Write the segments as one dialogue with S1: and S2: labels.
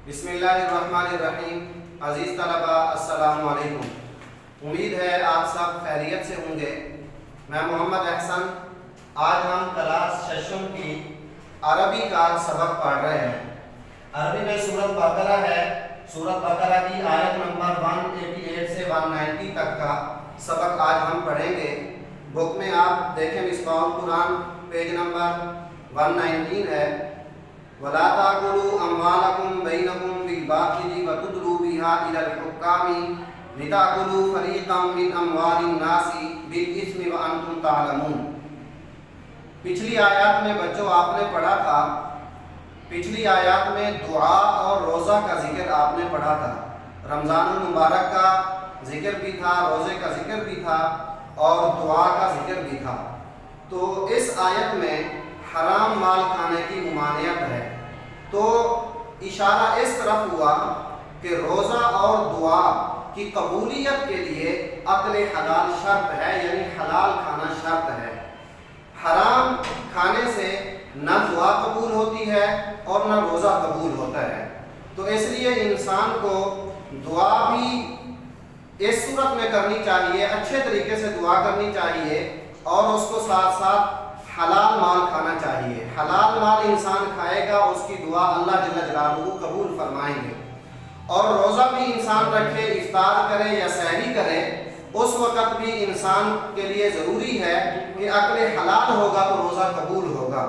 S1: بسم اللہ الرحمن الرحیم۔ عزیز طلبہ السلام علیکم، امید ہے آپ سب خیریت سے ہوں گے۔ میں محمد احسن، آج ہم کلاس ششم کی عربی کا سبق پڑھ رہے ہیں۔ عربی میں سورۃ بقرہ ہے، سورۃ بقرہ کی آیت نمبر 188 سے 190 تک کا سبق آج ہم پڑھیں گے۔ بک میں آپ دیکھیں مصباح القرآن پیج نمبر 119 ہے۔ وَلَا تَأْكُلُوا أَمْوَالَكُمْ بَيْنَكُمْ بِالْبَاطِلِ وَتُدْلُوا بِهَا إِلَى الْحُكَّامِ لِتَأْكُلُوا فَرِيقًا مِنْ أَمْوَالِ النَّاسِ بِالْإِثْمِ وَأَنْتُمْ تَعْلَمُونَ۔ پچھلی آیات میں بچوں آپ نے پڑھا تھا، پچھلی آیات میں دعا اور روزہ کا ذکر آپ نے پڑھا تھا۔ رمضان المبارک کا ذکر بھی تھا، روزے کا ذکر بھی تھا اور دعا کا ذکر بھی تھا۔ تو اس آیت میں حرام مال کھانے کی ممانعت ہے، تو اشارہ اس طرف ہوا کہ روزہ اور دعا کی قبولیت کے لیے عقل حلال شرط ہے، یعنی حلال کھانا شرط ہے۔ حرام کھانے سے نہ دعا قبول ہوتی ہے اور نہ روزہ قبول ہوتا ہے۔ تو اس لیے انسان کو دعا بھی اس صورت میں کرنی چاہیے، اچھے طریقے سے دعا کرنی چاہیے، اور اس کو ساتھ ساتھ حلال مال کھانا چاہیے۔ حلال مال انسان کھائے گا، اس کی دعا اللہ جل جلالہ قبول فرمائیں گے۔ اور روزہ بھی انسان رکھے، افطار کرے یا سحری کرے، اس وقت بھی انسان کے لیے ضروری ہے کہ عقل حلال ہوگا تو روزہ قبول ہوگا۔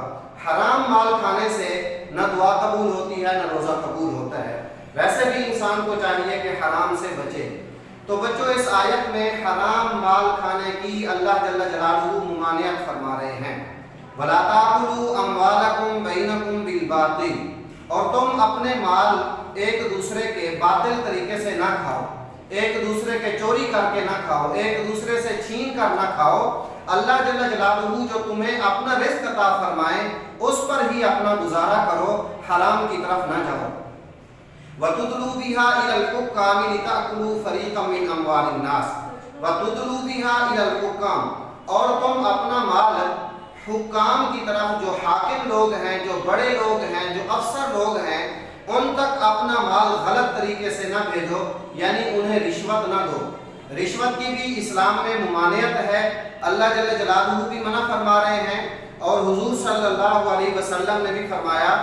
S1: حرام مال کھانے سے نہ دعا قبول ہوتی ہے نہ روزہ قبول ہوتا ہے۔ ویسے بھی انسان کو چاہیے کہ حرام سے بچے۔ تو بچوں اس آیت میں حرام مال کھانے کی اللہ جل جلالہ ممانعت فرما رہے ہیں۔ وَلَا تَأْكُلُوا أَمْوَالَكُمْ بَيْنَكُمْ بِالْبَاطِلِ، اور تم اپنے مال ایک دوسرے کے باطل طریقے سے نہ کھاؤ، ایک دوسرے کے چوری کر کے نہ کھاؤ، ایک دوسرے سے چھین کر نہ کھاؤ۔ اللہ جل جلالہ جو تمہیں اپنا رزق عطا فرمائے اس پر ہی اپنا گزارا کرو، حرام کی طرف نہ جاؤ۔ وَتُدْلُوا بِهَا إِلَى الْحُكَّامِ لِتَأْكُلُوا فَرِيقًا مِنْ أَمْوَالِ النَّاسِ وَتُدْلُوا بِهَا إِلَى الْحُكَّامِ، اور تم اپنا مال حکام کی طرف، جو حاکم لوگ ہیں، جو بڑے لوگ ہیں، جو افسر لوگ ہیں، ان تک اپنا مال غلط طریقے سے نہ بھیجو، یعنی انہیں رشوت نہ دو۔ رشوت کی بھی اسلام میں ممانعت ہے، اللہ جل جلالہ بھی منع فرما رہے ہیں، اور حضور صلی اللہ علیہ وسلم نے بھی فرمایا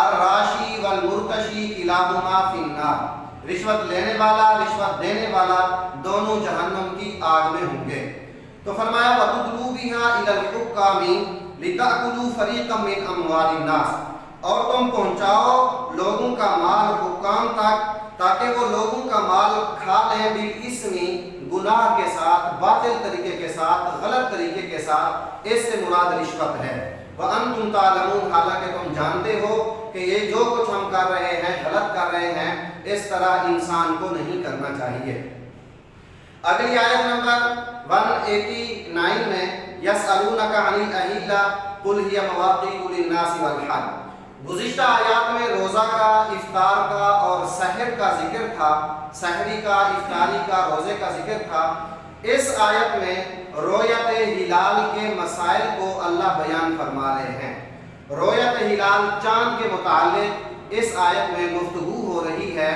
S1: الراشی والمرتشی کلاہما فی النار، رشوت لینے والا رشوت دینے والا دونوں جہنم کی آگ میں ہوں گے۔ تو فرمایا وَتُدْلُوا بِهَا إِلَى الْحُكَّامِ لِتَأْكُلُوا فَرِيقًا مِنْ أَمْوَالِ النَّاسِ، اور تم پہنچاؤ لوگوں کا مال حکام تک تاکہ وہ لوگوں کا مال کھا لیں بالاسمی، گناہ کے ساتھ، باطل طریقے کے ساتھ، غلط طریقے کے ساتھ۔ اس سے مراد رشوت ہے۔ وَأَنْتُمْ تَعْلَمُونَ، حالانکہ تم جانتے ہو کہ یہ جو کچھ ہم کر رہے ہیں غلط کر رہے ہیں، اس طرح انسان کو نہیں کرنا چاہیے۔ اگلی آیت نمبر 189 میں یسألونک عن الأہلہ قل ہی مواقیت للناس والحج، گزشتہ آیات میں روزہ کا، افطار کا اور سحر کا ذکر تھا، سحری کا، افطاری کا، روزے کا ذکر تھا۔ اس آیت میں رؤیت ہلال کے مسائل کو اللہ بیان فرما رہے ہیں۔ رؤیت ہلال، چاند کے متعلق اس آیت میں گفتگو ہو رہی ہے۔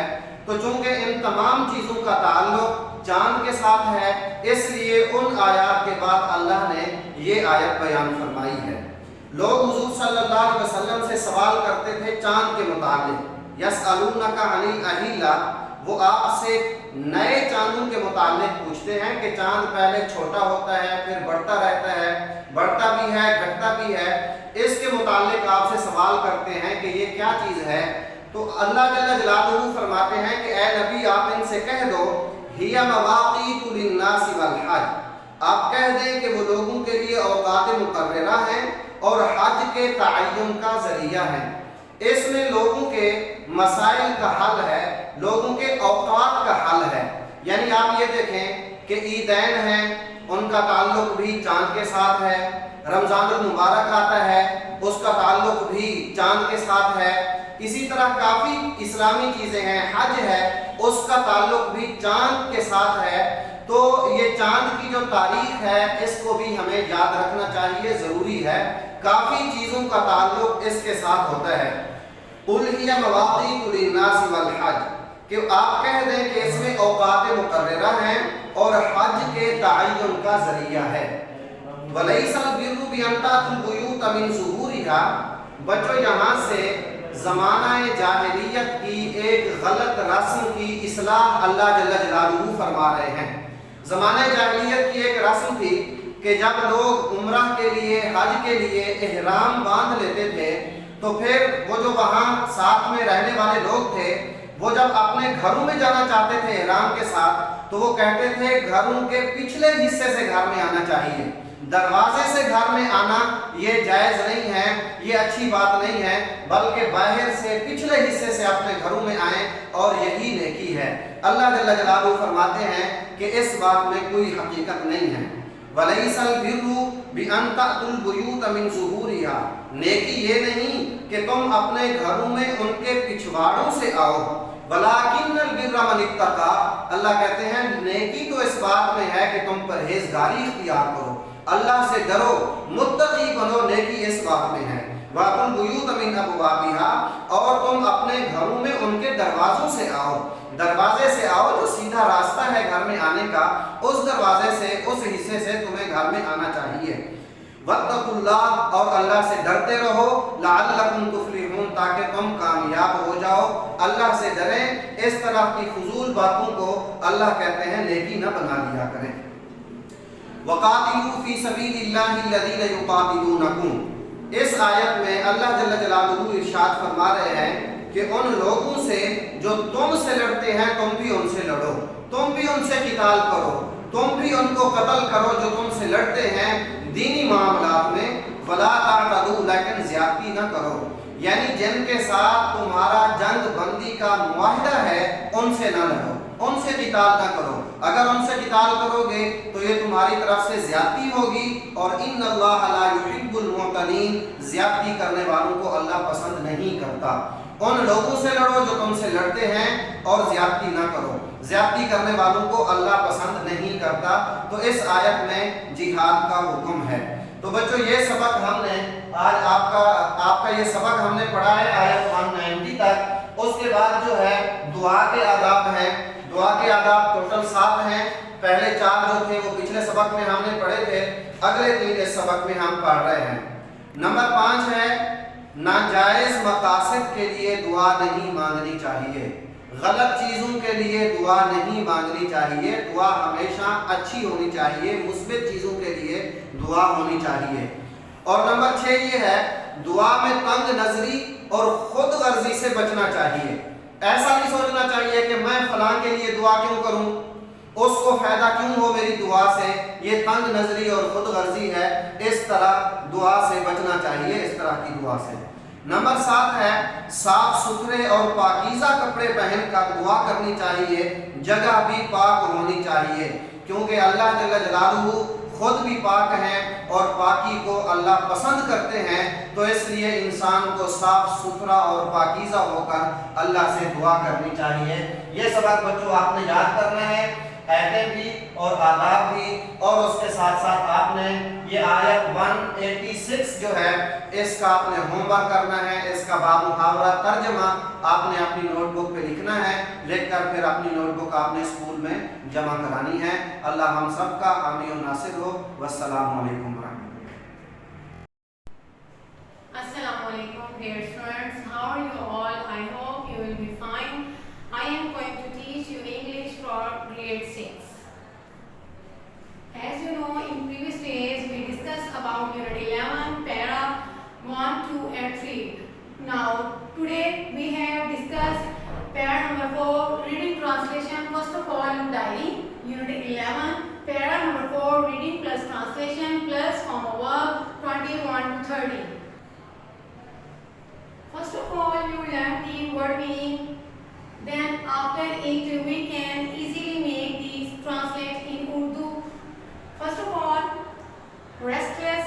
S1: تو چونکہ ان تمام چیزوں کا تعلق چاند کے ساتھ ہے، اس لیے ان آیات کے بعد اللہ نے یہ آیت بیان فرمائی ہے۔ لوگ حضور صلی اللہ علیہ وسلم سے سوال کرتے تھے چاند کے متعلق، یسألونک عن الأہلہ، وہ آپ سے نئے چاندوں کے متعلق پوچھتے ہیں کہ چاند پہلے چھوٹا ہوتا ہے، پھر بڑھتا رہتا ہے، بڑھتا بھی ہے، گھٹتا بھی ہے، اس کے متعلق آپ سے سوال کرتے ہیں کہ یہ کیا چیز ہے۔ تو اللہ جل جلالہ فرماتے ہیں کہ اے نبی آپ ان سے کہہ دو ہی مواقیت للناس والحج، آپ کہہ دیں کہ وہ لوگوں کے لیے اوقات مقررہ ہیں اور حج کے تعین کا ذریعہ ہیں۔ اس میں لوگوں کے مسائل کا حل ہے، لوگوں کے اوقات کا حل ہے۔ یعنی آپ یہ دیکھیں کہ عیدین ہیں، ان کا تعلق بھی چاند کے ساتھ ہے۔ رمضان المبارک آتا ہے، اس کا تعلق بھی چاند کے ساتھ ہے۔ اسی طرح کافی اسلامی چیزیں ہیں، حج ہے، اس کا تعلق بھی چاند کے ساتھ ہے۔ تو یہ چاند کی جو تاریخ ہے اس کو بھی ہمیں یاد رکھنا چاہیے، ضروری ہے۔ کافی چیزوں کا تعلق اس کے ساتھ ہوتا ہے۔ قل ہی مواقیت للناس والحج، کہ آپ کہہ دیں کہ اس میں اوقات مقررہ ہیں اور حج کے تعین کا ذریعہ ہے۔ وَلَيْسَ الْبِرُّ بِأَن تَأْتُوا الْبُيُوتَ مِن ظُهُورِهَا، بچوں یہاں سے زمانہ جاہلیت کی ایک غلط رسم کی اصلاح اللہ جل جلالہ فرما رہے ہیں۔ زمانہ جاہلیت کی ایک رسم تھی کہ جب لوگ عمرہ کے لیے، حج کے لیے احرام باندھ لیتے تھے تو پھر وہ جو وہاں ساتھ میں رہنے والے لوگ تھے وہ جب اپنے گھروں میں جانا چاہتے تھے احرام کے ساتھ تو وہ کہتے تھے گھروں کے پچھلے حصے سے گھر میں آنا چاہیے، دروازے سے گھر میں آنا یہ جائز نہیں ہے، یہ اچھی بات نہیں ہے، بلکہ باہر سے پچھلے حصے سے اپنے گھروں میں آئیں اور یہی نیکی ہے۔ اللہ جل جلالہ فرماتے ہیں کہ اس بات میں کوئی حقیقت نہیں ہے۔ وَلَيْسَ الْبِرُّ بِأَن تَأْتُوا الْبُيُوتَ مِن ظُهُورِهَا، نیکی یہ نہیں کہ تم اپنے گھروں میں ان کے پچھواڑوں سے آؤ، وَلَٰكِنَّ الْبِرَّ مَنِ اتَّقَىٰ، اللہ کہتے ہیں نیکی تو اس بات میں ہے کہ تم پرہیزگاری اختیار کرو، اللہ سے ڈرو، متقی بنو، نیکی اس بات میں ہے۔ وَأْتُوا الْبُيُوتَ مِنْ أَبْوَابِهَا، اور تم اپنے گھروں میں ان کے دروازوں سے آؤ، دروازے سے آؤ جو سیدھا راستہ ہے گھر میں آنے کا، اس دروازے سے، اس حصے سے تمہیں گھر میں آنا چاہیے۔ وَاتَّقُوا اللَّهَ، اور اللہ سے ڈرتے رہو، لَعَلَّكُمْ تُفْلِحُونَ، تاکہ تم کامیاب ہو جاؤ۔ اللہ سے ڈریں، اس طرح کی فضول باتوں کو اللہ کہتے ہیں نیکی نہ بنا لیا کریں۔ وَقَاتِلُوا فِي سَبِيلِ اللَّهِ الَّذِينَ يُقَاتِلُونَكُمْ، اس آیت میں اللہ جل جلالہ ارشاد فرما رہے ہیں کہ ان لوگوں سے جو تم سے لڑتے ہیں تم بھی ان سے لڑو، تم بھی ان سے قتال کرو، تم بھی ان کو قتل کرو جو تم سے لڑتے ہیں دینی معاملات میں۔ وَلَا تَعْتَدُوا، لیکن زیادتی نہ کرو، یعنی جن کے ساتھ تمہارا جنگ بندی کا معاہدہ ہے ان سے نہ لڑو، ان سے قتال نہ کرو، اگر ان سے قتال کرو گے تو یہ تمہاری طرف سے زیادتی ہوگی، اور ان اللہ لا یحب المعتدین، زیادتی کرنے والوں کو اللہ پسند نہیں کرتا۔ ان لوگوں سے لڑو جو تم سے لڑتے ہیں اور زیادتی نہ کرو، زیادتی کرنے والوں کو اللہ پسند نہیں کرتا۔ تو اس آیت میں جہاد کا حکم ہے۔ تو بچوں یہ سبق ہم نے آج آپ کا یہ سبق ہم نے پڑھا ہے آیت 190 تک۔ اس کے بعد جو ہے دعا کے آداب ہیں، دعا کے آداب ٹوٹل 7 ہیں، پہلے 4 جو تھے وہ پچھلے سبق میں ہم نے پڑھے تھے، اگلے 3 اس سبق میں ہم پڑھ رہے ہیں۔ نمبر 5 ہے ناجائز مقاصد کے لیے دعا نہیں مانگنی چاہیے، غلط چیزوں کے لیے دعا نہیں مانگنی چاہیے، دعا ہمیشہ اچھی ہونی چاہیے، مثبت چیزوں کے لیے دعا ہونی چاہیے۔ اور نمبر 6 یہ ہے دعا میں تنگ نظری اور خود غرضی سے بچنا چاہیے۔ ایسا نہیں سوچنا چاہیے کہ میں فلاں کے لیے دعا کیوں کروں، اس کو فائدہ کیوں ہو میری دعا سے، یہ تنگ نظری اور خود غرضی ہے، اس طرح دعا سے بچنا چاہیے، اس طرح کی دعا سے۔ نمبر 7 ہے صاف ستھرے اور پاکیزہ کپڑے پہن کر دعا کرنی چاہیے، جگہ بھی پاک ہونی چاہیے، کیونکہ اللہ جل جلالہ خود بھی پاک ہیں اور پاکی کو اللہ پسند کرتے ہیں، تو اس لیے انسان کو صاف ستھرا اور پاکیزہ ہو کر اللہ سے دعا کرنی چاہیے۔ یہ سبق بچوں آپ نے یاد کرنا ہے، ایتیں بھی اور آداب بھی، اور اس کے ساتھ ساتھ آپ نے یہ آیت 186 جو ہے اس کا آپ نے ہوم ورک کرنا ہے، اس کا باب محاورہ ترجمہ آپ نے اپنی نوٹ بک پہ لکھنا ہے، لکھ کر پھر اپنی نوٹ بک آپ نے اسکول میں جمع کرانی ہے۔ اللہ ہم سب کا حامی و ناصر ہو۔ والسلام علیکم ورحمۃ اللہ۔
S2: Assalamu alaikum dear students, how are you all? I hope you will be fine. I am going to teach you English for grade 6. As you know, in previous days we discussed about unit 11 para 1, 2 and 3. Now today we have discussed para number 4 reading translation. First of all in diary unit 11 para number 4 reading plus translation plus homework 21 to 30. First of all, you learn the word meaning. Then after it, we can easily make these translate in Urdu. First of all, restless,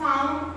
S2: found,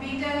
S2: bitter,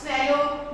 S2: swallow,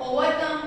S2: overcome,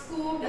S2: scooped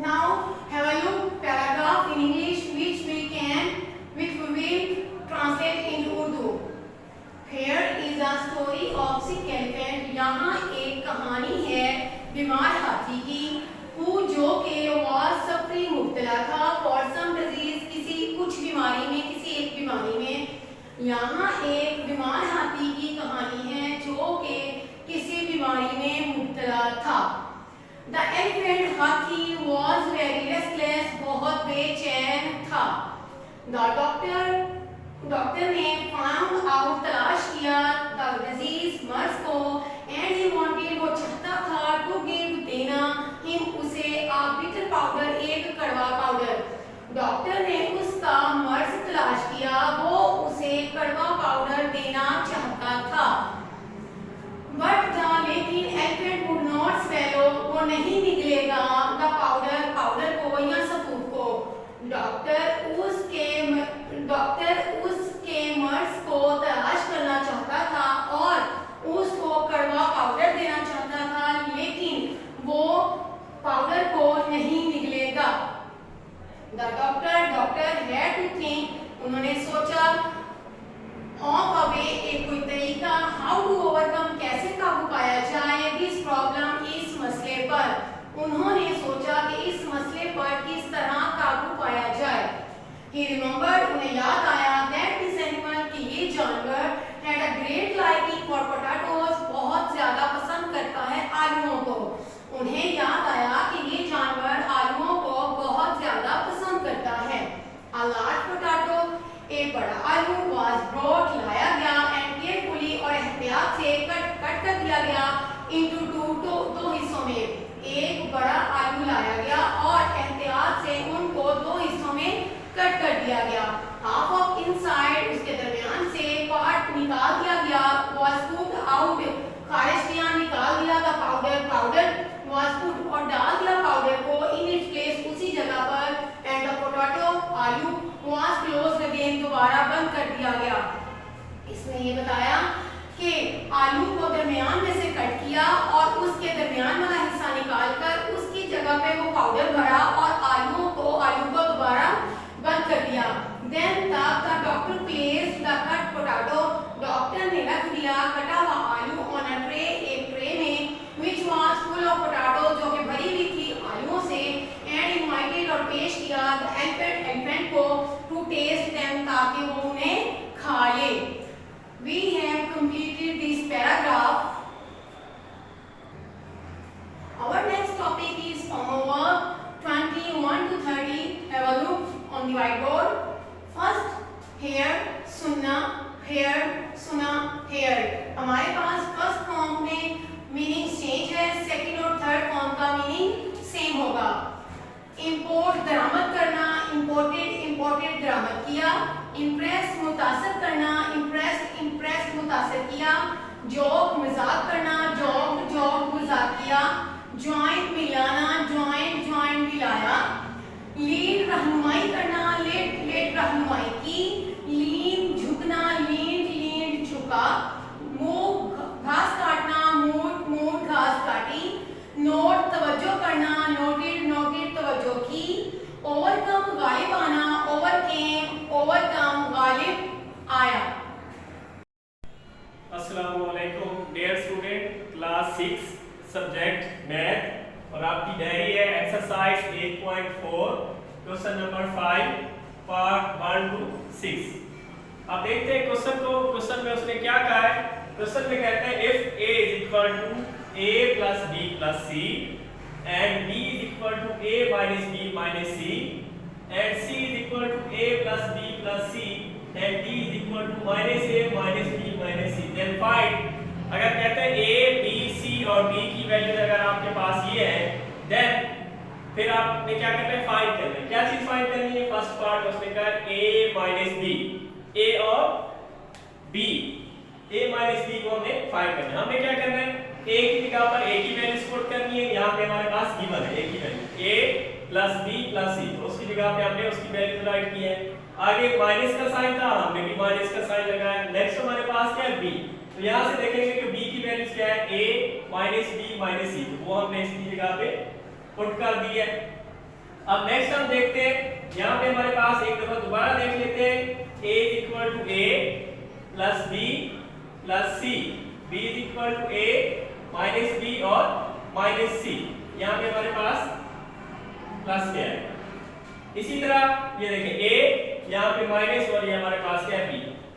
S2: Now have a look paragraph in English which we یہاں ایک بیمار ہاتھی کی کہانی ہے جو کہ کسی بیماری میں مبتلا تھا. The elephant ہاتھی was very restless, بہت بے چین تھا. The ڈاکٹر نے found out تلاش کیا the disease مرض کو and he wanted وہ چاہتا تھا to give دینا him اسے a bitter powder ایک کڑوا پاؤڈر. ڈاکٹر نے اس کا مرض تلاش کیا وہ اسے کڑوا پاؤڈر دینا چاہتا تھا. بٹ لیکن ایلیفینٹ would not swallow وہ نہیں نگلے گا the پاؤڈر کو یا سفود کو. ڈاکٹر اس کے مرض کو تلاش کرنا چاہتا تھا اور اس کو کڑوا پاؤڈر دینا چاہتا تھا لیکن وہ پاؤڈر کو نہیں نگلے گا. The doctor had to think انہوں نے سوچا of a way ایک کوئی طریقہ how to overcome کیسے قابو پایا جائے this problem اس مسئلے پر. انہوں نے سوچا کہ اس مسئلے پر کس طرح قابو پایا جائے. He remembered انہیں یاد آیا that this animal کہ یہ جانور had a great liking for potatoes بہت زیادہ پسند کرتا ہے آلووں کو. انہیں یاد آیا کہ یہ جانور آلووں کو بہت زیادہ پسند کرتا ہے. A large potato ایک بڑا آلو was brought لایا گیا and carefully اور احتیاط سے کٹ کر دیا گیا into دو حصوں میں. ایک بڑا آلو لایا گیا اور احتیاط سے ان کو دو حصوں میں کٹ کر دیا گیا. half of inside اس کے درمیان سے پارٹ نکال دیا گیا was put out خارج کیا نکال دیا تھا پاؤڈر was put اور ڈال دیا پاؤڈر کو in its place اسی جگہ پر and the potato آلو was closed again دوبارہ بند کر دیا گیا. اس نے یہ بتایا کہ آلو کو درمیان میں سے کٹ کیا اور اس کے درمیان والا حصہ نکال کر اس کی جگہ پہ وہ پاؤڈر بھرا اور آلو کو دوبارہ بند کر دیا. Then the doctor placed the cut potato doctor نے رکھ دیا کٹا ہوا آلو on a tray ایک ٹرے میں which was full of potato جو کہ بھری ہوئی تھی آلووں سے and invited اور پیش کیا the elephant کو to taste them تاکہ وہ انہیں کھا لے. We have completed this paragraph. Our next topic is homework 21 to 30. Have a look on the whiteboard. First, here, sunna, here, sunna, here. ہمارے پاس first form میں meaning change ہے, second اور third form کا meaning same ہوگا. import درآمد کرنا, imported درآمد کیا. impress متاثر کرنا, impressed متاثر کیا. joke مذاق کرنا, joke مذاق کیا. joint ملانا, joint ملایا. lead رہنمائی کرنا, lead رہنمائی کی. lean جھکنا, leaned جھکا. move گھاس کاٹنا, moved گھاس کاٹی. note توجہ کرنا, noted توجہ کی. overcome غالب آنا, overcome غالب آیا.
S3: السلام علیکم dear student class 6 subject math اور آپ کی ڈائری ہے exercise 8.4 question number 5 part 1 to 6. آپ دیکھتے ہیں کوسچن میں اس نے کیا کہا ہے. کوسچن میں کہتے ہیں if A is equal to A plus B plus C and B is equal to A minus B minus C and C is equal to A plus B plus C and D is equal to minus A minus B minus C then find. اگر کہتے ہیں A, B, C اور D کی values اگر آپ کے پاس یہ ہے then پھر آپ نے کیا کرنا ہے فائنڈ کرنا ہے. کیا چیز فائنڈ کرنی ہے. فرسٹ پارٹ اس نے کہا A minus B, A اور B, A minus B کو ہم نے فائنڈ کرنا ہے. ہم نے کیا کرنا ہے A کی جگہ پر A کی ویلیوز پٹ کرنی ہے. یہاں پہ ہمارے پاس گیون ہے A کی value A plus B plus C تو اس کی جگہ پہ ہم نے اس کی ویلیوز رائٹ کی ہے. آگے مائنس کا سائن تھا ہم نے بھی مائنس کا سائن لگایا. نیکسٹ ہمارے پاس کیا ہے B. تو یہاں سے دیکھیں گے کہ B کی ویلیوز کیا ہے A minus B minus C تو وہ ہم نے اس کی جگہ پہ پٹ کر دی ہے. اب نیکسٹ ہم دیکھتے ہیں یہاں پہ ہمارے پاس ایک دفعہ دوبارہ دیکھ لیتے ہیں A is equal to A plus B plus C, B is equal to A minus B اور minus C. یہاں پہ ہمارے پاس پلس کیا ہے. اسی طرح یہ دیکھیں A یہاں پہ مائنس اور یہ ہمارے پاس کیا ہے B.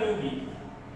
S3: 2b,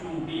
S3: 2b,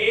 S3: a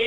S3: a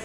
S3: c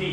S3: d,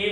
S3: a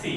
S3: c।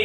S3: a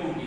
S3: 2b,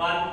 S3: 1,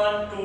S3: 1 2।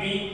S3: b,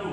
S3: 2,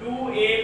S3: 2a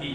S3: b।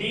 S3: d,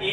S3: a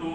S3: 2।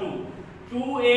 S3: 2, 2a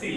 S3: c।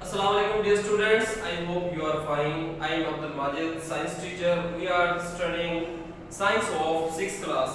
S4: Assalamu alaikum dear students, I hope you are fine. I am Abdul Majid, science teacher. We are studying science of 6th class.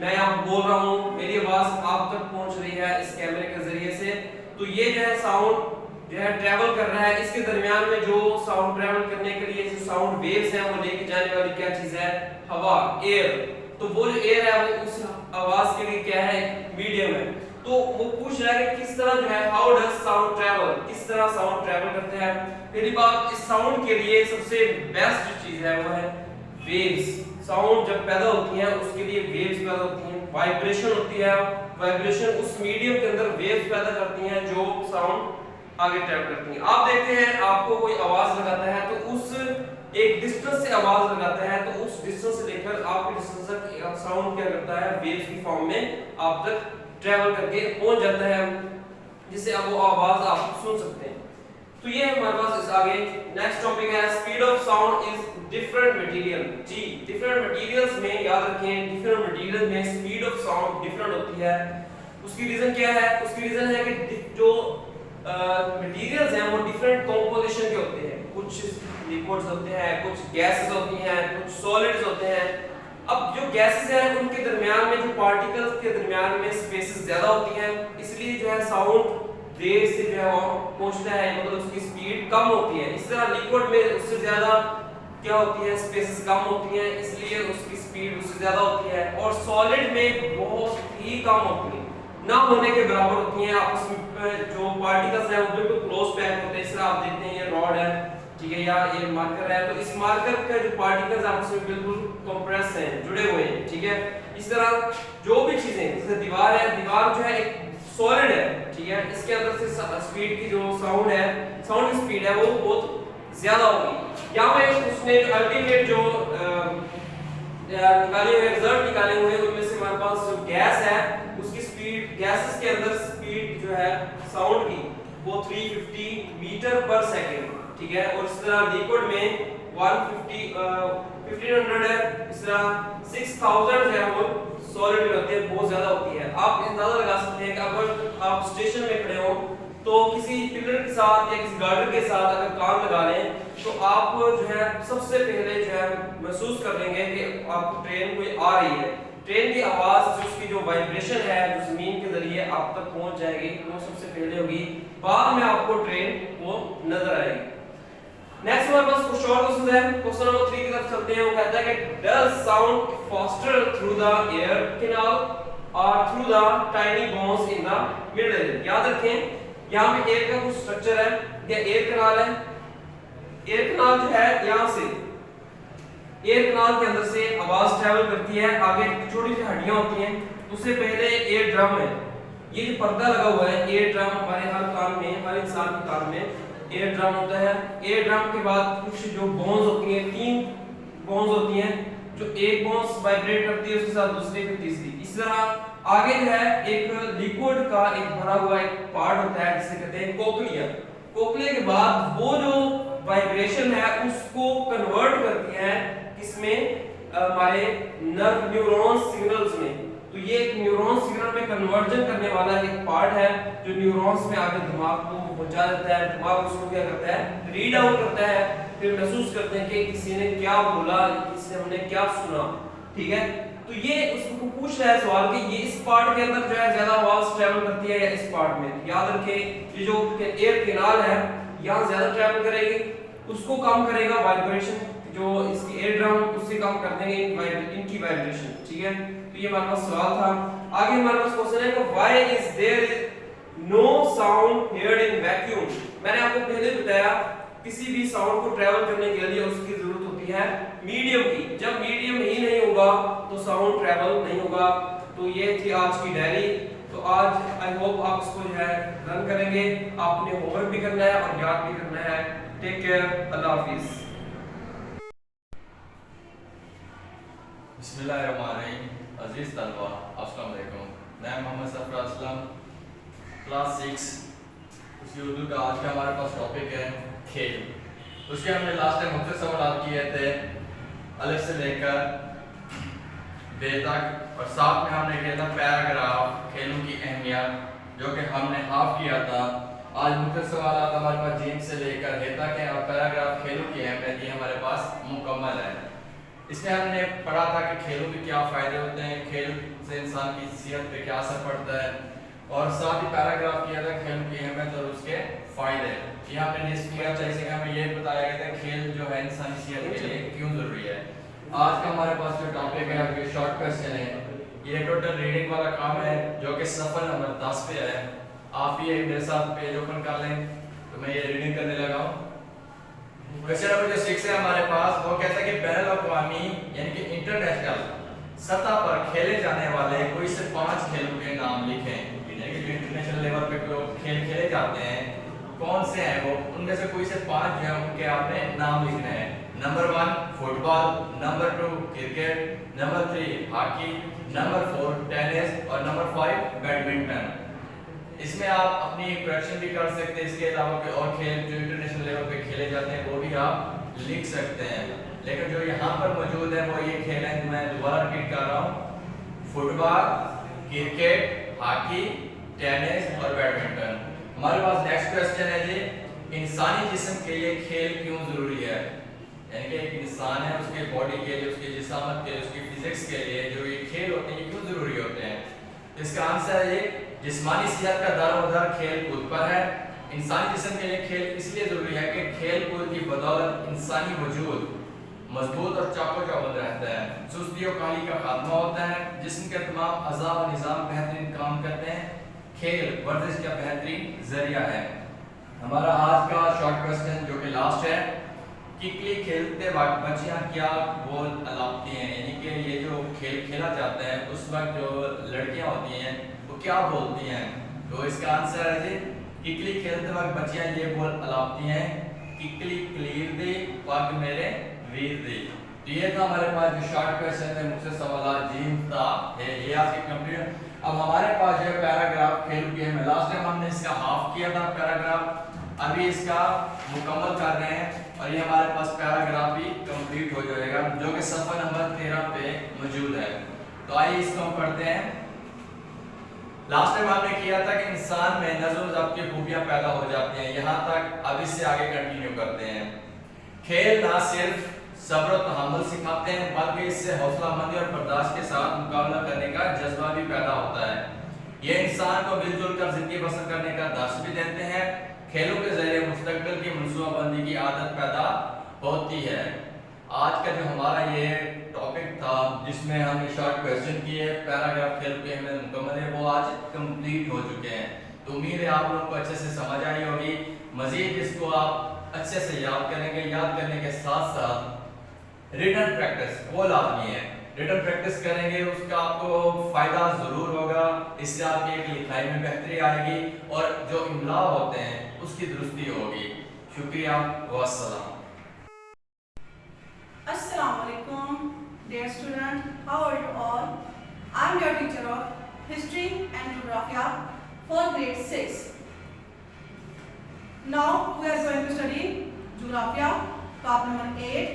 S4: میں آپ بول رہا ہوں میری آواز آپ تک پہنچ رہی ہے اس کیمرے کے ذریعے سے، تو یہ جو ہے ساؤنڈ جو ہے ٹریول کر رہا ہے، اس کے درمیان میں جو ساؤنڈ ٹریول کرنے کے لیے جو ساؤنڈ ویوز ہیں وہ لے کے جانے والی کیا چیز ہے؟ ہوا، ایئر. تو وہ جو ایئر ہے وہ اس آواز کے لیے کیا ہے؟ میڈیم ہے. تو وہ پوچھ رہا ہے کہ کس طرح جو ہے ہاؤ ڈز ساؤنڈ ٹریول، کس طرح ساؤنڈ ٹریول کرتا ہے. پہلی بات اس ساؤنڈ کے لیے سب سے بیسٹ جو چیز ہے وہ ہے ویوز. ساؤنڈ جب پیدا ہوتی ہیں اس کے لیے ویوز پیدا ہوتی ہیں، وائبریشن ہوتی ہے، وائبریشن اس میڈیم کے اندر ویوز پیدا کرتی ہیں جو ساؤنڈ آگے ٹریول کرتی ہیں. آپ دیکھتے ہیں آپ کو کوئی آواز لگاتا ہے تو اس ایک ڈسٹنس سے آواز لگاتا ہے تو اس ڈسٹنس سے لے کر آپ کے ڈسٹنس تک ساؤنڈ کیا کرتا ہے؟ ویوز کی فارم میں آپ تک ٹریول کر کے پہنچ جاتا ہے جس سے اب وہ آواز آپ سن سکتے ہیں. تو یہ ہمارے پاس اس آگے نیکسٹ ٹاپک ہے speed of sound is different material. جی ڈفرنٹ مٹیریلز میں یاد رکھیں ڈفرنٹ مٹیریل میں اسپیڈ آف ساؤنڈ ڈفرنٹ ہوتی ہے. اس کی ریزن کیا ہے؟ اس کی ریزن ہے کہ جو مٹیریلز ہیں وہ ڈفرنٹ کمپوزیشن کے ہوتے ہیں. کچھ لیکوڈز ہوتے ہیں، کچھ گیسز ہوتی ہیں، کچھ سالڈز ہوتے ہیں. اب جو گیسز ہیں ان کے درمیان میں جو پارٹیکلز کے درمیان میں سپیسز زیادہ ہوتی ہیں، اس لیے جو ہے ساؤنڈ دیر سے جو ہے وہ پہنچتا ہے، مطلب اس کی سپیڈ کم ہوتی ہے. اس طرح لیکوڈ میں اس سے زیادہ کیا ہوتی ہے؟ سپیسز کم ہوتی ہیں، اس لیے اس کی سپیڈ اس سے زیادہ ہوتی ہے. اور سالڈ میں بہت ہی کم ہوتی ہے، نہ ہونے کے برابر ہوتی ہیں. آپس میں جو پارٹیکلز ہیں وہ بالکل کلوز پیک ہوتے ہیں. اس طرح آپ دیکھتے ہیں یہ راڈ ہے، ٹھیک ہے، یا یہ مارکر ہے، تو اس مارکر کا جو پارٹیکلز آپس میں بالکل کمپریس ہیں، جڑے ہوئے ہیں، ٹھیک ہے. اس طرح جو بھی چیزیں جیسے دیوار ہے، دیوار جو ہے ایک سالڈ ہے، ٹھیک ہے، اس کے اندر سے سپیڈ کی جو ساؤنڈ ہے، ساؤنڈ کی سپیڈ ہے وہ بہت زیادہ ہوگی. یہاں پہ اس نے الٹیمیٹ جو نکالے ہوئے رزلٹ نکالے ہوئے ان میں سے ہمارے پاس جو گیس ہے اس کی سپیڈ، گیسز کے اندر سپیڈ جو ہے ساؤنڈ کی وہ 350 میٹر پر سیکنڈ، ٹھیک ہے. اور اس طرح لیکوڈ میں 1500 ہے. اس طرح 6000 ہے وہ سالڈ میں ہوتے ہیں، بہت زیادہ ہوتی ہے. آپ اندازہ لگا سکتے ہیں کہ اگر آپ اسٹیشن میں کھڑے ہو تو کسی پلر کے ساتھ یا کسی گارڈر کے ساتھ اگر کان لگا لیں تو آپ جو ہے سب سے پہلے جو ہے محسوس کر لیں گے کہ آپ کو ٹرین کوئی آ رہی ہے. ٹرین کی آواز جو اس کی جو وائبریشن ہے جو زمین کے ذریعے آپ تک پہنچ جائے گی وہ سب سے پہلے ہوگی، بعد میں آپ کو ٹرین وہ نظر آئے گی. نیکسٹ ہمارے پاس کچھ اور کوسچن ہے. کوسچن نمبر 3 کی طرف چلتے ہیں. وہ کہتا ہے کہ does sound faster through the ear canal اور through the tiny bones in the middle. یاد رکھیں یہاں پہ ایئر کا کچھ سٹرکچر ہے، یہ ایئر کینال ہے. ایئر کینال جو ہے یہاں سے ایئر کینال کے اندر سے آواز ٹریول کرتی ہے، آگے چھوٹی سی ہڈیاں ہوتی ہیں، اس سے پہلے ایئر ڈرم ہے. یہ جو پردہ لگا ہوا ہے ایئر ڈرم ہمارے ہر کان میں، ہر انسان کے کان میں ایئر ڈرم ہوتا ہے. ایئر ڈرم کے بعد کچھ جو بونز ہوتی ہیں، 3 بونز ہوتی ہیں، جو ایک بونز وائبریٹ کرتی ہے اس کے ساتھ دوسری پھر تیسری. اس طرح آگے جو ہے ایک لیکوڈ کا ایک بھرا ہوا ایک پارٹ ہوتا ہے جسے کہتے ہیں کوکلیا. کوکلیا کے بعد وہ جو وائبریشن ہے اس کو کنورٹ کرتی ہے کس میں؟ ہمارے نرو نیورونز سگنلز میں. تو یہ ایک نیورون سگنل میں کنورژن کرنے والا ایک پارٹ ہے جو نیورونز میں آگے دماغ کو پہنچا دیتا ہے. دماغ اس کو کیا کرتا ہے؟ ریڈ آؤٹ کرتا ہے، پھر محسوس کرتے ہیں کہ کسی نے کیا بولا، کسی نے ہم نے کیا سنا، ٹھیک ہے. تو یہ اس کو پوچھ رہا ہے سوال کہ یہ اس پارٹ کے اندر جو ہے زیادہ آواز ٹریول کرتی ہے یا اس پارٹ میں. یاد رکھیں یہ جو ایئر کینال ہے یہاں زیادہ ٹریول کرے گی، اس کو کم کرے گا وائبریشن جو اس کی ایئر ڈرم اس سے کم کر دیں گے ان کی وائبریشن، ٹھیک ہے. تو یہ ہمارے پاس سوال تھا. آگے ہمارے پاس کوسچن ہے کہ why is there no sound heard in vacuum. میں نے آپ کو پہلے بتایا کسی بھی ساؤنڈ کو ٹریول کرنے کے لیے اس کی ضرورت ہوتی ہے میڈیم کی. جب میڈیم ہی نہیں ہوگا تو ساؤنڈ ٹریول نہیں ہوگا. تو یہ تھی آج کی ڈائری. تو آج آئی ہوپ آپ اس کو جو ہے رن کریں گے. آپ نے ہوم ورک بھی کرنا ہے اور یاد بھی کرنا ہے. ٹیک کیئر، اللہ حافظ.
S5: بسم اللہ الرحمن الرحیم. عزیز طلبہ السلام علیکم. میں محمد سفر اسلم، کلاس 6 اس کی اردو کا آج کا ہمارے پاس ٹاپک ہے کھیل. اس کے ہم نے لاسٹ ٹائم مختلف سوالات کیے تھے الف سے لے کر بے تک، اور ساتھ میں ہم نے کیا تھا پیراگراف، کھیلوں کی اہمیت، جو کہ ہم نے ہاف کیا تھا. آج مختلف سوالات ہمارے پاس جیم سے لے کر ہے تک ہیں، اور پیراگراف کھیلوں کی اہمیت یہ ہمارے پاس مکمل ہے. اس میں ہم نے پڑھا تھا کہ کھیلوں کے کیا فائدے ہوتے ہیں، کھیل سے انسان کی صحت پہ کیا اثر پڑتا ہے، اور ساتھ ہی پیراگراف کیا تھا کھیل کی اہمیت اور اس کے فائدے. یہاں پہ لسٹ کیا تھا، اسے ہمیں یہ بتایا گیا تھا کھیل جو ہے انسانی صحت کے لیے کیوں ضروری ہے. آج کا ہمارے پاس جو ٹاپک ہے جو شارٹ کوسچن ہے، یہ ٹوٹل ریڈنگ والا کام ہے جو کہ صفحہ نمبر 10 پہ ہے. آپ یہ میرے ساتھ پیج اوپن کر لیں تو میں یہ ریڈنگ کرنے لگا ہوں. کوسچن نمبر جو 6 ہے ہمارے پاس، وہ کہتا ہے کہ بین الاقوامی یعنی کہ انٹرنیشنل سطح پر کھیلے جانے والے کوئی سے 5 کھیلوں کے نام لکھیں. یعنی کہ جو انٹرنیشنل لیول پہ کھیل کھیلے جاتے ہیں کون سے ہیں وہ، ان میں سے کوئی سے 5 جو ہیں ان کے آپ نے نام لکھنے ہیں. Number 1 football, number 2 cricket, number 3 hockey, number 4 tennis اور نمبر 5 بیڈمنٹن. اس میں آپ اپنی کریکشن بھی کر سکتے ہیں. اس کے علاوہ کوئی اور کھیل جو انٹرنیشنل لیول پہ کھیلے جاتے ہیں وہ بھی آپ لکھ سکتے ہیں. لیکن جو یہاں پر موجود ہے وہ یہ کھیل ہیں، میں دوبارہ ریپیٹ کر رہا ہوں: فٹ بال، کرکٹ، ہاکی، ٹینس اور بیڈمنٹن. ہمارے پاس نیکسٹ کوسچن ہے جی، انسانی جسم کے لیے کھیل کیوں ضروری ہے؟ یعنی کہ ایک انسان ہے، اس کے باڈی کے لیے، اس کی جسامت کے لیے، اس کی فزکس کے لیے جو یہ کھیل ہوتے ہیں یہ کیوں ضروری ہوتے ہیں؟ اس کا آنسر ہے یہ جسمانی صحت کا دار و مدار کھیل کود پر ہے. انسانی جسم کے لیے کھیل اس لیے ضروری ہے کہ کھیل کود کی بدولت انسانی وجود مضبوط اور چاق و چوبند رہتا ہے، سستی و کاہلی کا خاتمہ ہوتا ہے، جسم کے تمام اعضاء و نظام بہترین کام کرتے ہیں. کھیل ورزش کا بہترین ذریعہ ہے. ہمارا آج کا شارٹ کوسچن جو کہ لاسٹ ہے، ککلی کھیلتے وقت بچیاں کیا بول الاپتی ہیں؟ یعنی کہ یہ جو کھیل کھیلا جاتا ہے اس وقت جو لڑکیاں ہوتی ہیں وہ کیا بولتی ہیں؟ تو اس کا آنسر ہے جی، ککلی کھیلتے وقت بچیاں یہ بول الاپتی ہیں: ککلی کلیر دی پگ میرے ویر دی. تو یہ تھا ہمارے پاس جو شارٹ کوسچن ہے، مجھ سے سوالات جی تھا ہے یہ آپ کی کمپلیٹ. اب ہمارے پاس جو ہے پیراگراف کھیل کے میں لاسٹ ٹائم ہم نے اس کا ہاف کیا تھا پیراگراف، ابھی اس کا مکمل کر رہے ہیں اور یہ ہمارے پاس پیراگراف بھی کمپلیٹ ہو جائے گا جو کہ صفحہ نمبر 13 پہ موجود ہے. تو آئیے اس کو ہم پڑھتے ہیں. لاسٹ ٹائم ہم نے کیا تھا کہ انسان میں نظم و ضبط کی خوبیاں پیدا ہو جاتی ہیں، یہاں تک اب اس سے آگے کنٹینیو کرتے ہیں. کھیل نہ صرف صبر و تحمل سکھاتے ہیں بلکہ اس سے حوصلہ مندی اور برداشت کے ساتھ مقابلہ کرنے کا جذبہ بھی پیدا ہوتا ہے. یہ انسان کو مل جل کر زندگی بسر کرنے کا درس بھی دیتے ہیں. کھیلوں کے ذریعے مستقبل کی منصوبہ بندی کی عادت پیدا ہوتی ہے. آج کا جو ہمارا یہ ٹاپک تھا جس میں ہم نے شارٹ کوسچن کیے، پیراگراف کھیل کے ہمیں مکمل ہے، وہ آج کمپلیٹ ہو چکے ہیں. تو امید ہے آپ لوگوں کو اچھے سے سمجھ آئی ہوگی. مزید اس کو آپ اچھے سے یاد کریں گے. یاد کرنے کے ساتھ ساتھ ریٹن پریکٹس وہ لازمی ہے. ریٹن پریکٹس کریں گے اس کا آپ کو فائدہ ضرور ہوگا. اس سے آپ کی ایک لکھائی میں بہتری آئے گی اور جو املا ہوتے ہیں اس کی درستی ہوگی. شکریہ والسلام.
S6: Assalamu alaikum, dear student. How are you all? I am your teacher of History and Geography for grade 6. Now we are going to study Geography, part number 8,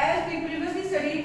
S6: As we previously studied,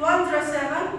S6: 107,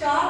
S6: 4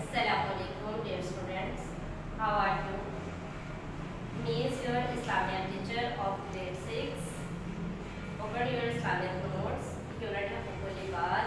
S7: Assalamualaikum, dear students. How are you? Me is your Islamic teacher of grade 6. Open your Islamic notes. Unit of Hukulibat.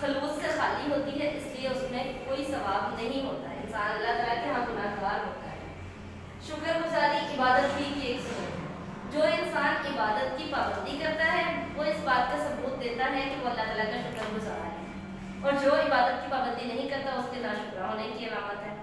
S7: خلوص سے خالی ہوتی ہے، اس لیے اس میں کوئی ثواب نہیں ہوتا ہے، انسان اللہ تعالیٰ کے ہاں گناہ گار ہوتا ہے۔ شکر گزاری عبادت بھی کی ایک صورت ہے۔ جو انسان عبادت کی پابندی کرتا ہے وہ اس بات کا ثبوت دیتا ہے کہ وہ اللہ تعالیٰ کا شکر گزار ہے، اور جو عبادت کی پابندی نہیں کرتا اس کے ناشکرا ہونے کی علامت ہے۔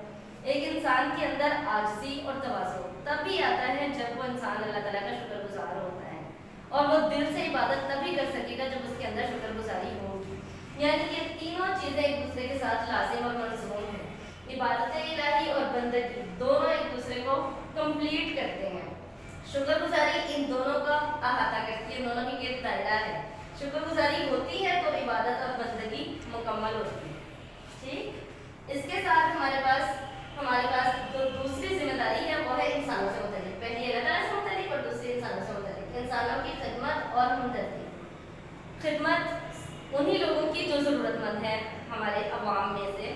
S7: ایک انسان کے اندر عاجزی اور تواضع تبھی آتا ہے جب وہ انسان اللہ تعالیٰ کا شکر گزار ہوتا ہے، اور وہ دل سے عبادت تبھی کر سکے گا جب اس کے اندر شکر گزاری ہوگی۔ یعنی یہ تینوں چیزیں ایک دوسرے کے ساتھ لازم اور ملزوم ہیں۔ عبادت الہی اور بندگی دونوں ایک دوسرے کو کمپلیٹ کرتے ہیں۔ شکر گزاری ان دونوں کا احاطہ کرتی ہے، دونوں کی ایک دائرہ ہے۔ شکر گزاری ہوتی ہے تو عبادت اور بندگی مکمل ہوتی ہے۔ ٹھیک، اس کے ساتھ ہمارے پاس جو دوسری ذمہ داری ہے وہ ہے انسانوں سے متعلق۔ پہلی اللہ تعالیٰ سے متعلق اور دوسری انسانوں سے متعلق، انسانوں کی خدمت اور ہمدردی۔ خدمت انہی لوگوں کی جو ضرورت مند ہیں، ہمارے عوام میں سے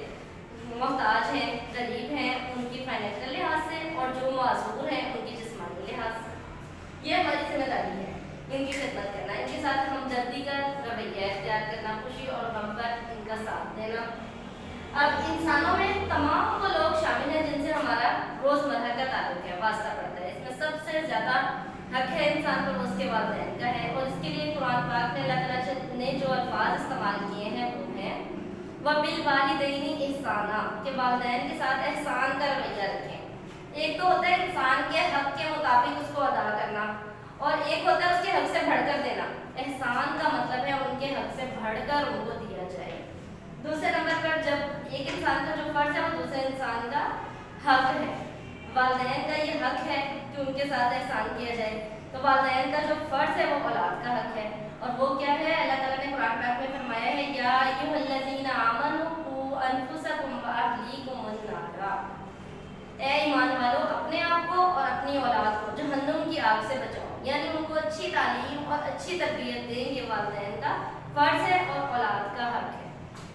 S7: محتاج ہیں، غریب ہیں، ان کی فائنینشیل لحاظ سے، اور جو معذور ہیں ان کی جسمانی لحاظ سے۔ یہ ہماری ذمہ داری ہے، ان کی خدمت کرنا، ان کے ساتھ ہمدردی کا رویہ اختیار کرنا، خوشی اور غم پر ان کا ساتھ دینا۔ اب انسانوں میں تمام وہ لوگ شامل ہیں جن سے ہمارا روزمرہ کا تعلق ہے، واسطہ پڑتا ہے۔ اس میں سب سے زیادہ حق ہے انسان پر اس کے والدین کا ہے، اور اس کے لیے قرآن پاک میں اللہ تعالیٰ نے جو الفاظ استعمال کیے ہیں وہ ہیں وَبِالْوَالِدَيْنِ احسانا، کہ والدین کے ساتھ احسان کا رویہ رکھیں۔ ایک تو ہوتا ہے انسان کے حق کے مطابق اس کو ادا کرنا، اور ایک ہوتا ہے اس کے حق سے بڑھ کر دینا۔ احسان کا مطلب ہے ان کے حق سے بڑھ کر ان کو دیا جائے۔ دوسرے نمبر پر جب ایک انسان کا جو فرض ہے وہ دوسرے انسان کا حق ہے، والدین کا یہ حق ہے کہ ان کے ساتھ احسان کیا جائے، تو والدین کا جو فرض ہے وہ اولاد کا حق ہے، اور وہ کیا ہے؟ اللہ تعالیٰ نے قرآن پاک میں فرمایا ہے یا ایھا الذین آمنوا قوا انفسکم واہلیکم النارا، اے ایمان والو اپنے آپ کو اور اپنی اولاد کو جہنم کی آگ سے بچاؤ۔ یعنی ان کو اچھی تعلیم اور اچھی تربیت دیں، یہ والدین کا فرض ہے اور اولاد کا حق ہے۔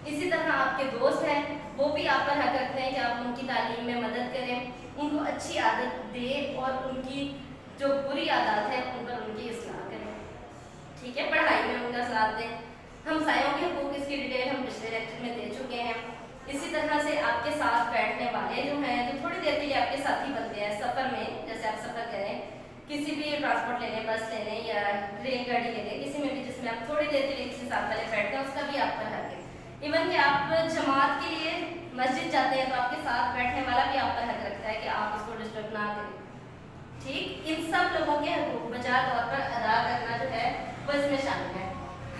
S7: اسی طرح آپ کے دوست ہیں، وہ بھی آپ پر حق رکھتے ہیں کہ آپ ان کی تعلیم میں مدد کریں، ان کو اچھی عادت دیں، اور ان کی جو بری عادات ہیں ان پر ان کی اصلاح کریں۔ ٹھیک ہے، پڑھائی میں ان کا ساتھ دیں۔ ہمسایوں کے حقوق، اس کی ڈیٹیل ہم پچھلے لیکچر میں دے چکے ہیں۔ اسی طرح سے آپ کے ساتھ بیٹھنے والے جو ہیں، جو تھوڑی دیر کے لیے آپ کے ساتھی بنتے ہیں سفر میں، جیسے آپ سفر کریں کسی بھی ٹرانسپورٹ لینے، بس لینے یا ریل گاڑی لینے، کسی میں بھی جس میں آپ تھوڑی دیر کے لیے کسی ساتھ والے بیٹھتے ہیں، اس کا بھی آپ پر حق ہے۔ ایون کہ آپ جماعت کے لیے مسجد جاتے ہیں تو آپ کے ساتھ بیٹھنے والا بھی آپ پر حق رکھتا ہے کہ آپ اس کو ڈسٹرب نہ کریں۔ ٹھیک، ان سب لوگوں کے حقوق بجا طور پر ادا کرنا جو ہے وہ اس میں شامل ہے۔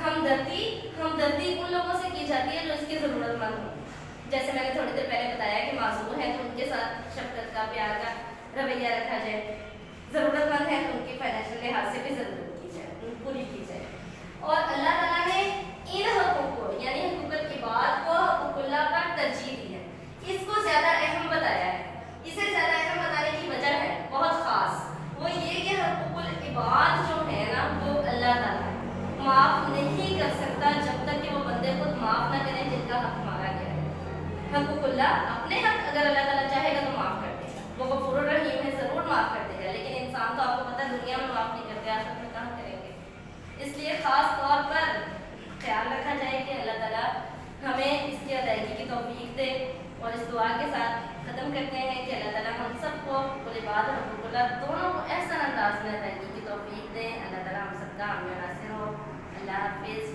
S7: ہمدردی ان لوگوں سے کی جاتی ہے جو اس کی ضرورت مند ہوں، جیسے میں نے تھوڑی دیر پہلے بتایا کہ معذور ہیں تو ان کے ساتھ شفقت کا، پیار کا رویہ رکھا جائے، ضرورت مند ہے تو ان کی فائنینشیل لحاظ سے بھی ضرورت کی جائے، پوری کی جائے۔ اور اللہ تعالیٰ نے ان حقوق کو یعنی حقوق العباد کو حقوق اللہ پر ترجیح دی ہے، اس کو زیادہ اہم بتایا ہے۔ اسے زیادہ اہم بتانے کی وجہ ہے بہت خاص، وہ یہ کہ حقوق العباد جو ہے نا وہ اللہ تعالیٰ معاف نہیں کر سکتا جب تک کہ وہ بندے خود معاف نہ کریں جن کا حق مارا گیا ہے۔ حقوق اللہ اپنے حق اگر اللہ تعالیٰ چاہے گا تو معاف کر دے گا، وہ غفور الرحیم ہے، ضرور معاف کر دے گا، لیکن انسان تو آپ کو پتہ ہے دنیا میں معاف نہیں کرتے، آخرت میں کہاں کریں گے۔ اس لیے خاص طور پر خیال رکھا جائے کہ اللہ تعالیٰ ہمیں اس کی ادائیگی کی توفیق دے، اور اس دعا کے ساتھ ختم کرتے ہیں کہ اللہ تعالیٰ ہم سب کو العباد اور حقوق اللہ دونوں کو احسن انداز میں ادائیگی کی توفیق دیں۔ اللہ تعالیٰ ہم سب کا حامی و ناصر ہو۔ اللہ حافظ۔